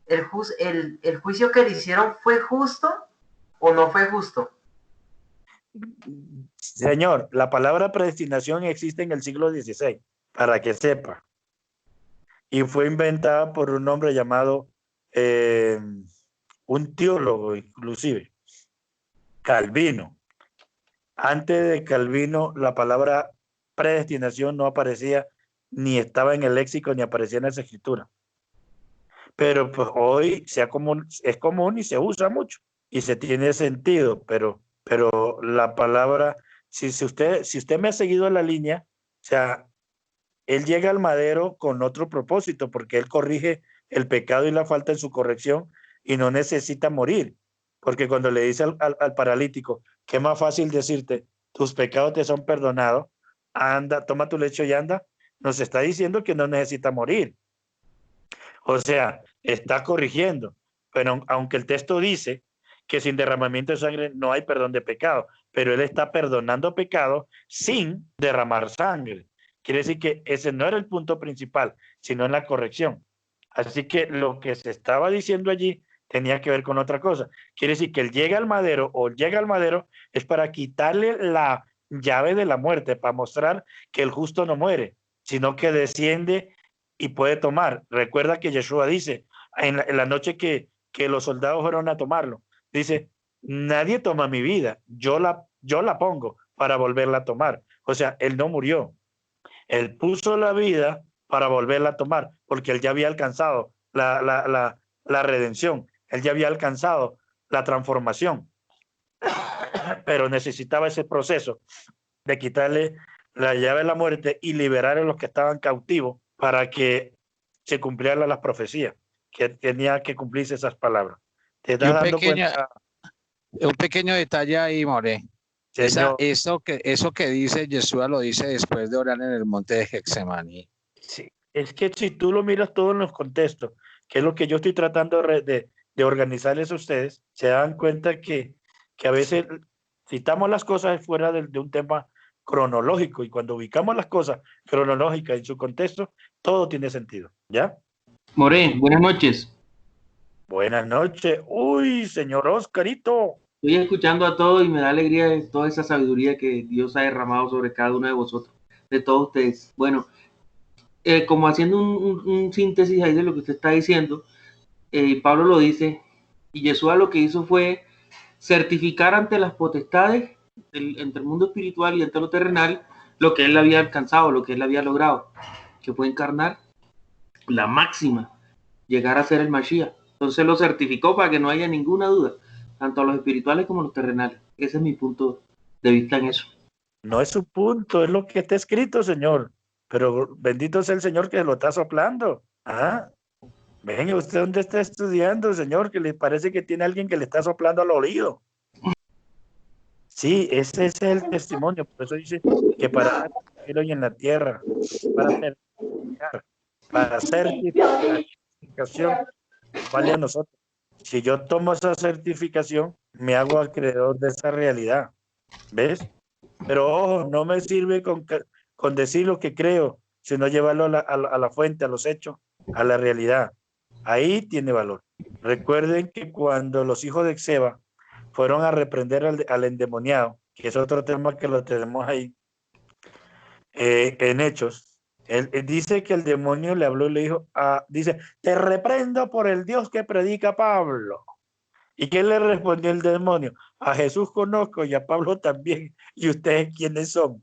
¿el juicio que le hicieron fue justo o no fue justo? Señor, la palabra predestinación existe en el siglo XVI, para que sepa. Y fue inventada por un hombre llamado, un teólogo inclusive, Calvino. Antes de Calvino, la palabra predestinación no aparecía, ni estaba en el léxico, ni aparecía en esa escritura. Pero pues hoy es común y se usa mucho y se tiene sentido, pero la palabra, si usted me ha seguido la línea, o sea, él llega al madero con otro propósito, porque él corrige el pecado y la falta en su corrección y no necesita morir. Porque cuando le dice al paralítico, que es más fácil decirte, tus pecados te son perdonados, anda, toma tu lecho y anda, nos está diciendo que no necesita morir. O sea, está corrigiendo. Pero aunque el texto dice que sin derramamiento de sangre no hay perdón de pecado, pero él está perdonando pecado sin derramar sangre. Quiere decir que ese no era el punto principal, sino en la corrección. Así que lo que se estaba diciendo allí tenía que ver con otra cosa. Quiere decir que él llega al madero o llega al madero es para quitarle la llave de la muerte, para mostrar que el justo no muere, sino que desciende y puede tomar. Recuerda que Yeshua dice en la noche que los soldados fueron a tomarlo, dice, nadie toma mi vida, yo la pongo para volverla a tomar. O sea, él no murió, él puso la vida para volverla a tomar, porque él ya había alcanzado la redención, él ya había alcanzado la transformación, pero necesitaba ese proceso de quitarle la llave de la muerte y liberar a los que estaban cautivos para que se cumplieran las profecías, que tenía que cumplirse esas palabras. ¿Te Y estás dando cuenta, un pequeño detalle ahí, More. señor? Eso que dice Yeshua lo dice después de orar en el monte de Getsemaní. Sí. Es que si tú lo miras todo en los contextos, que es lo que yo estoy tratando de organizarles a ustedes, se dan cuenta que a veces citamos las cosas fuera de un tema cronológico y cuando ubicamos las cosas cronológicas en su contexto, todo tiene sentido. ¿Ya? More, buenas noches. Buenas noches. Uy, señor Oscarito. Estoy escuchando a todos y me da alegría de toda esa sabiduría que Dios ha derramado sobre cada uno de vosotros, de todos ustedes. Bueno, como haciendo un síntesis ahí de lo que usted está diciendo, Pablo lo dice, y Yeshua lo que hizo fue certificar ante las potestades, entre el mundo espiritual y entre lo terrenal, lo que él había alcanzado, lo que él había logrado, que fue encarnar la máxima, llegar a ser el Mashiach. Entonces lo certificó para que no haya ninguna duda, tanto a los espirituales como a los terrenales. Ese es mi punto de vista en eso. No es su punto, es lo que está escrito, señor. Pero bendito sea el Señor que lo está soplando. Ah, venga, ¿usted dónde está estudiando, señor? Que le parece que tiene alguien que le está soplando al oído. Sí, ese es el testimonio. Por eso dice que para cielo y en la tierra, para certificar, para certificación, vale a nosotros. Si yo tomo esa certificación, me hago acreedor de esa realidad. ¿Ves? Pero ojo, no me sirve con decir lo que creo, sino llevarlo a la fuente, a los hechos, a la realidad. Ahí tiene valor. Recuerden que cuando los hijos de Exeba fueron a reprender al endemoniado, que es otro tema que lo tenemos ahí, en Hechos, él dice que el demonio le habló y le dijo, dice, te reprendo por el Dios que predica Pablo. ¿Y qué le respondió el demonio? A Jesús conozco y a Pablo también. ¿Y ustedes quiénes son?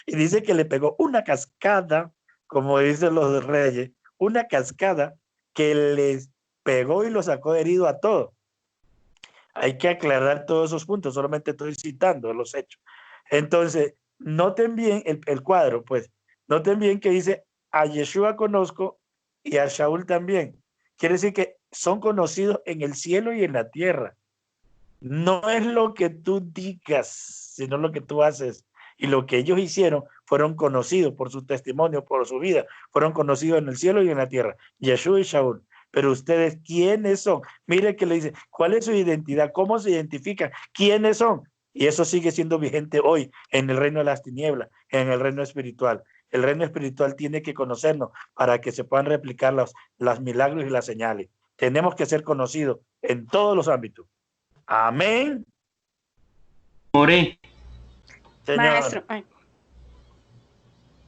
Y dice que le pegó una cascada, como dicen los reyes, una cascada que les pegó y lo sacó herido a todos. Hay que aclarar todos esos puntos, solamente estoy citando los hechos. Entonces, noten bien el cuadro, pues, noten bien que dice, a Yeshua conozco y a Shaul también. Quiere decir que son conocidos en el cielo y en la tierra. No es lo que tú digas, sino lo que tú haces. Y lo que ellos hicieron fueron conocidos por su testimonio, por su vida. Fueron conocidos en el cielo y en la tierra. Yeshua y Shaul. Pero ustedes, ¿quiénes son? Mire que le dice, ¿cuál es su identidad? ¿Cómo se identifican? ¿Quiénes son? Y eso sigue siendo vigente hoy en el reino de las tinieblas, en el reino espiritual. El reino espiritual tiene que conocernos para que se puedan replicar los milagros y las señales. Tenemos que ser conocidos en todos los ámbitos. Amén. More, Señor. Maestro. Ay.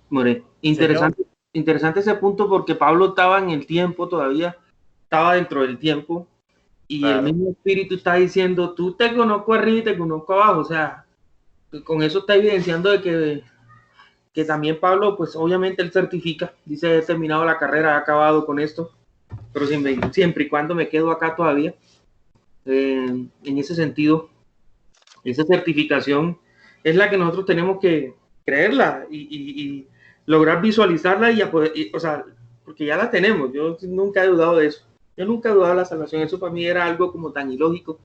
More. Interesante ese punto porque Pablo estaba en el tiempo todavía, estaba dentro del tiempo y Claro. el mismo espíritu está diciendo, tú te conozco arriba y te conozco abajo, o sea, con eso está evidenciando de que también Pablo, pues obviamente él certifica, dice, he terminado la carrera, he acabado con esto, pero siempre y cuando me quedo acá todavía, en ese sentido, esa certificación es la que nosotros tenemos que creerla y lograr visualizarla o sea, porque ya la tenemos. Yo nunca he dudado de eso. Yo nunca he dudado de la salvación. Eso para mí era algo como tan ilógico,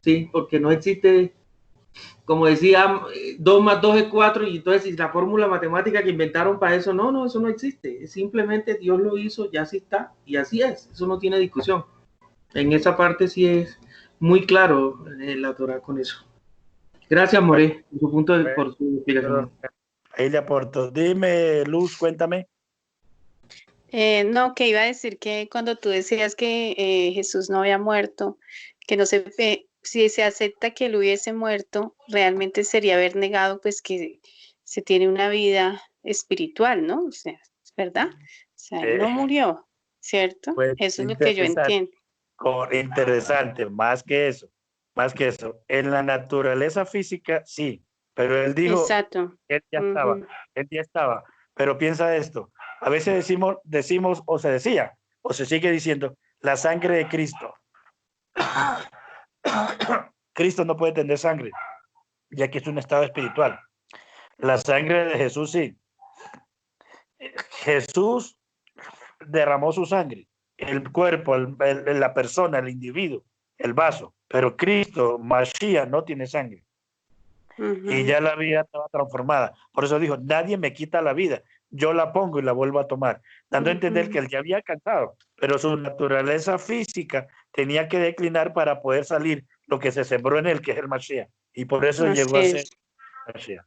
sí, porque no existe, como decía, 2 más 2 es 4 y entonces la fórmula matemática que inventaron para eso, no, eso no existe. Simplemente Dios lo hizo, ya así está y así es. Eso no tiene discusión. En esa parte sí es muy claro la Torah con eso. Gracias, More, por su explicación. Ahí le aporto. Dime, Luz, cuéntame. No, que iba a decir que cuando tú decías que Jesús no había muerto, que no se ve, si se acepta que él hubiese muerto, realmente sería haber negado pues que se tiene una vida espiritual, ¿no? O sea, ¿es verdad? O sea, él no murió, ¿cierto? Pues, Eso es lo que yo entiendo. Interesante, más que eso. En la naturaleza física, sí, pero él dijo, Exacto. él ya estaba. Pero piensa esto, a veces decimos, o se decía, o se sigue diciendo, la sangre de Cristo. Cristo no puede tener sangre, ya que es un estado espiritual. La sangre de Jesús sí. Jesús derramó su sangre, el cuerpo, la persona, el individuo, el vaso, pero Cristo, Mashiach, no tiene sangre. Y ya la vida estaba transformada. Por eso dijo, nadie me quita la vida, yo la pongo y la vuelvo a tomar, dando a entender que él ya había cansado, pero su naturaleza física tenía que declinar para poder salir lo que se sembró en él, que es el Mashiach. Y por eso llegó a ser Mashiach.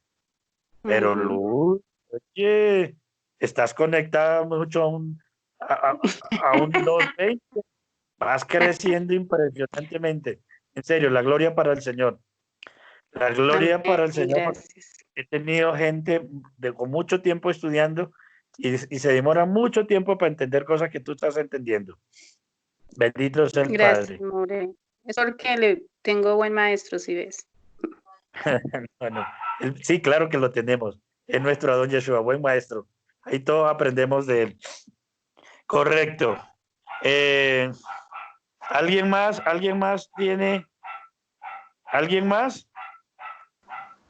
Pero Luz, oye, estás conectada mucho a un 220, vas creciendo impresionantemente. En serio, la gloria para el Señor. La gloria para el Señor. Gracias. He tenido gente con mucho tiempo estudiando y se demora mucho tiempo para entender cosas que tú estás entendiendo. Bendito sea el Gracias, Padre. More. Es porque le tengo buen maestro, si ves. Bueno, sí, claro que lo tenemos. Es nuestro Adón Yeshua, buen maestro. Ahí todos aprendemos de él. Correcto. ¿Alguien más? ¿Alguien más tiene? ¿Alguien más?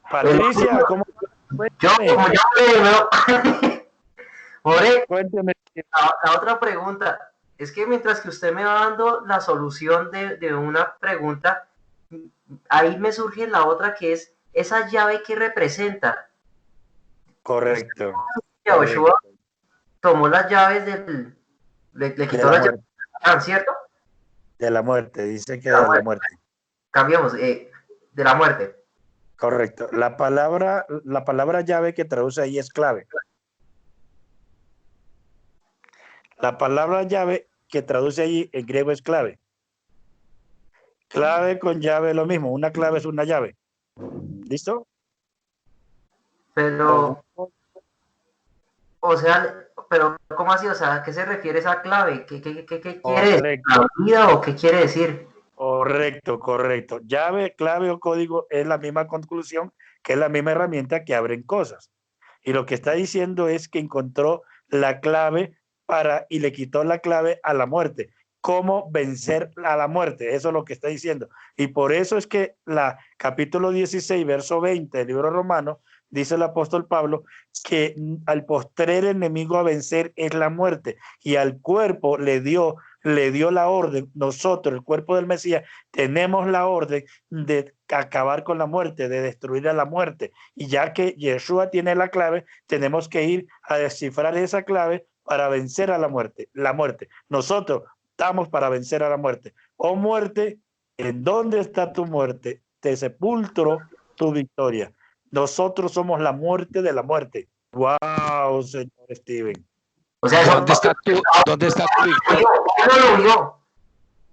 Patricia, ¿cómo? More, Cuénteme. la otra pregunta es que mientras que usted me va dando la solución de una pregunta, ahí me surge la otra que es esa llave que representa. Correcto. Yahushua tomó las llaves le De quitó la las llaves, muerte. ¿cierto? De la muerte, dice que De la de la muerte. muerte. Cambiamos, de la muerte. Correcto. La palabra llave que traduce ahí es clave. La palabra llave que traduce allí en griego es clave. Clave con llave es lo mismo. Una clave es una llave. ¿Listo? Pero, o sea, pero ¿cómo así? O sea, ¿a qué se refiere esa clave? ¿Qué quiere decir? ¿La vida o qué quiere decir? Correcto. Llave, clave o código es la misma conclusión, que es la misma herramienta que abren cosas. Y lo que está diciendo es que encontró la clave y le quitó la clave a la muerte. ¿Cómo vencer a la muerte? Eso es lo que está diciendo. Y por eso es que capítulo 16, verso 20 del libro romano, dice el apóstol Pablo, que al postrer enemigo a vencer es la muerte. Y al cuerpo le dio la orden. Nosotros, el cuerpo del Mesías, tenemos la orden de acabar con la muerte, de destruir a la muerte. Y ya que Yeshua tiene la clave, tenemos que ir a descifrar esa clave para vencer a la muerte. Nosotros estamos para vencer a la muerte. Oh muerte, ¿en dónde está tu muerte? Te sepultro tu victoria. Nosotros somos la muerte de la muerte. Wow, señor Steven. O sea, ¿Dónde está tu victoria? Pablo lo vio.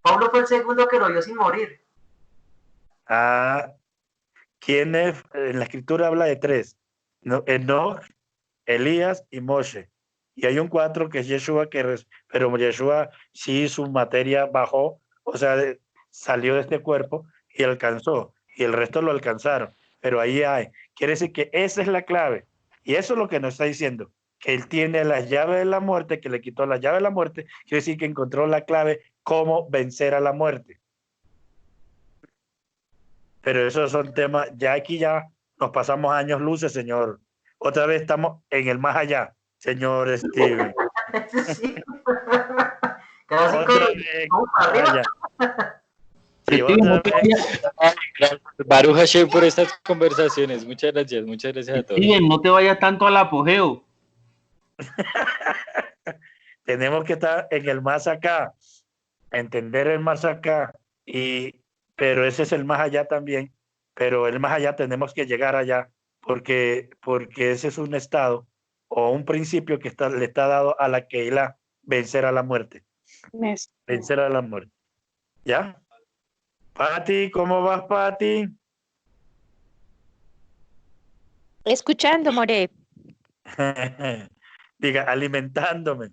Pablo fue el segundo que lo vio sin morir. ¿Quién es? En la escritura habla de 3. Enoch, Elías y Moshe. Y hay un 4 que es Yeshua, pero Yeshua sí su materia bajó, o sea, salió de este cuerpo y alcanzó. Y el resto lo alcanzaron. Pero ahí hay. Quiere decir que esa es la clave. Y eso es lo que nos está diciendo. Que él tiene la llave de la muerte, que le quitó la llave de la muerte. Quiere decir que encontró la clave cómo vencer a la muerte. Pero esos son temas, ya nos pasamos años luces, señor. Otra vez estamos en el más allá, señor Steven. Sí. Casi Otra vez, arriba. Sí, otra vez. Baruch Hashem por estas conversaciones. Muchas gracias a todos. Steven, no te vayas tanto al apogeo. Tenemos que estar en el más acá, entender el más acá, pero ese es el más allá también, pero el más allá tenemos que llegar allá, porque ese es un estado o un principio que le está dado a la Keilah, vencer a la muerte. Vencer a la muerte. ¿Ya? Pati, ¿cómo vas, Pati? Escuchando, More. Diga, alimentándome.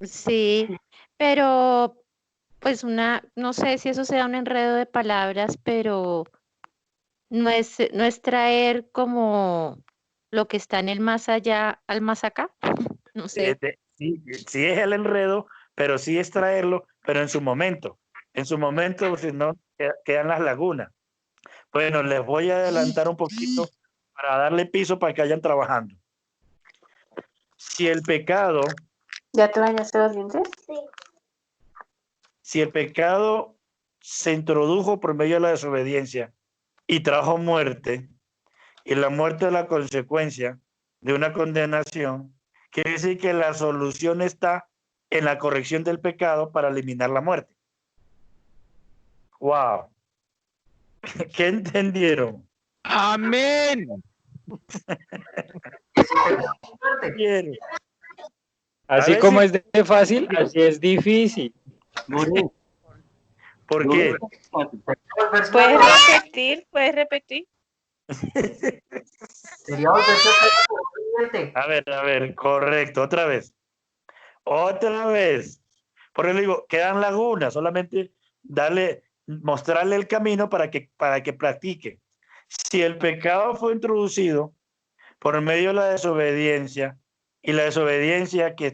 Sí, pero pues no sé si eso sea un enredo de palabras, pero no es traer como lo que está en el más allá al más acá. No sé. Sí es el enredo, pero sí es traerlo, pero en su momento. En su momento, si no, quedan las lagunas. Bueno, les voy a adelantar un poquito para darle piso para que vayan trabajando. Si el pecado... ¿Ya te bañaste los dientes? Sí. Si el pecado se introdujo por medio de la desobediencia y trajo muerte, y la muerte es la consecuencia de una condenación, quiere decir que la solución está en la corrección del pecado para eliminar la muerte. ¡Wow! ¿Qué entendieron? ¡Amén! Así como es de fácil, así es difícil. ¿Por qué? ¿Puedes repetir? A ver, correcto, otra vez. Por eso digo, quedan lagunas, solamente mostrarle el camino para que practique. Si el pecado fue introducido por medio de la desobediencia, y la desobediencia que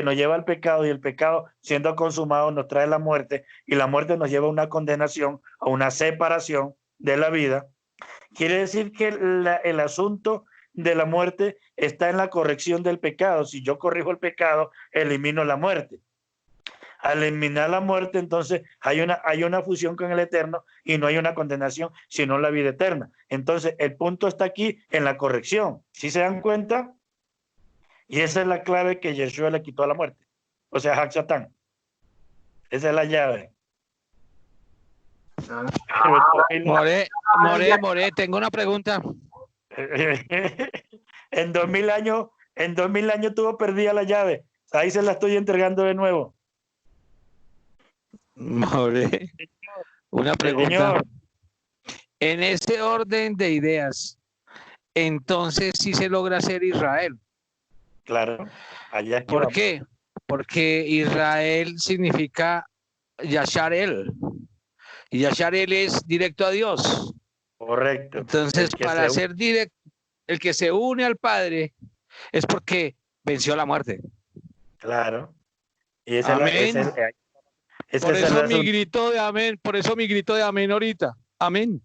nos lleva al pecado, y el pecado siendo consumado nos trae la muerte, y la muerte nos lleva a una condenación, a una separación de la vida, quiere decir que el asunto de la muerte está en la corrección del pecado. Si yo corrijo el pecado, elimino la muerte. Al eliminar la muerte, entonces hay una fusión con el Eterno y no hay una condenación, sino la vida eterna. Entonces, el punto está aquí en la corrección. ¿Sí se dan cuenta? Y esa es la clave que Yeshua le quitó a la muerte. O sea, Hak-Satán. Esa es la llave. More, tengo una pregunta. En 2000 años tuvo perdida la llave. Ahí se la estoy entregando de nuevo. More, una pregunta. Señor. En ese orden de ideas, entonces sí se logra ser Israel. Claro. Allá es que ¿Por vamos. qué? Porque Israel significa Yashar El. Y Yashar El es directo a Dios. Correcto. Entonces, para ser directo, el que se une al Padre es porque venció la muerte. Claro. Y esa amén. Por eso mi grito de amén, por eso mi grito de amén ahorita. Amén.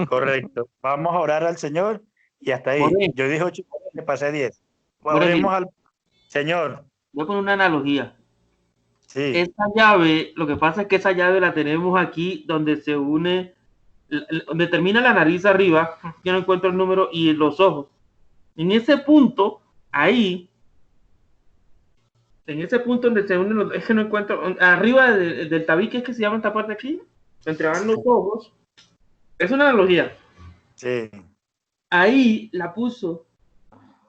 Correcto. Vamos a orar al Señor y hasta ahí. More. Yo dije 8, le pasé 10. More, Oremos al Señor. Voy a poner una analogía. Sí. Esa llave, lo que pasa es que esa llave la tenemos aquí donde se une, donde termina la nariz arriba, yo no encuentro el número, y los ojos. En ese punto, ahí, en ese punto donde se unen los, es que no encuentro, arriba del tabique, es que se llama esta parte aquí, entre van los ojos. Es una analogía. Sí. Ahí la puso.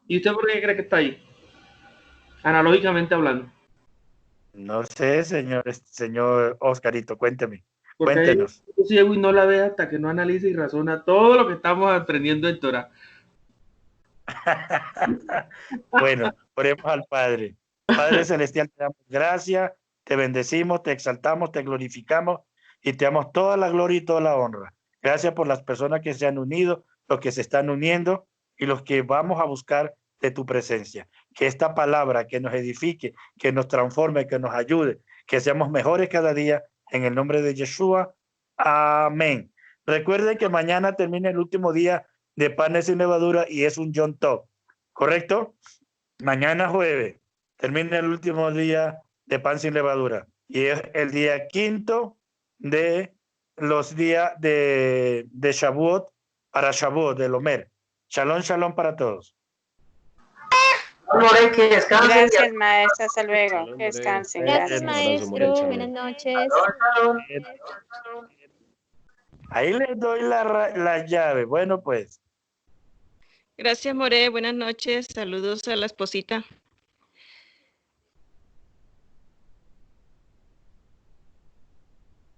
¿Y usted por qué cree que está ahí? Analógicamente hablando. No sé, señor Oscarito, cuénteme. Porque Cuéntenos. ahí ciego y no la ve hasta que no analice y razona todo lo que estamos aprendiendo en Torah. Bueno, oremos al Padre. Padre Celestial, te damos gracias, te bendecimos, te exaltamos, te glorificamos y te damos toda la gloria y toda la honra. Gracias por las personas que se han unido, los que se están uniendo y los que vamos a buscar de tu presencia. Que esta palabra que nos edifique, que nos transforme, que nos ayude, que seamos mejores cada día en el nombre de Yeshua. Amén. Recuerden que mañana termina el último día de panes sin levadura y es un Yom Tov, ¿correcto? Mañana jueves termina el último día de pan sin levadura y es el día 5 de los días de Shavuot para Shavuot, del Omer. Shalom, shalom para todos. More, que descansen. Gracias, maestra. Hasta luego. Que descansen. Gracias, Gracias. maestro. Buenas noches. Ahí les doy la llave. Bueno, pues. Gracias, More. Buenas noches. Saludos a la esposita.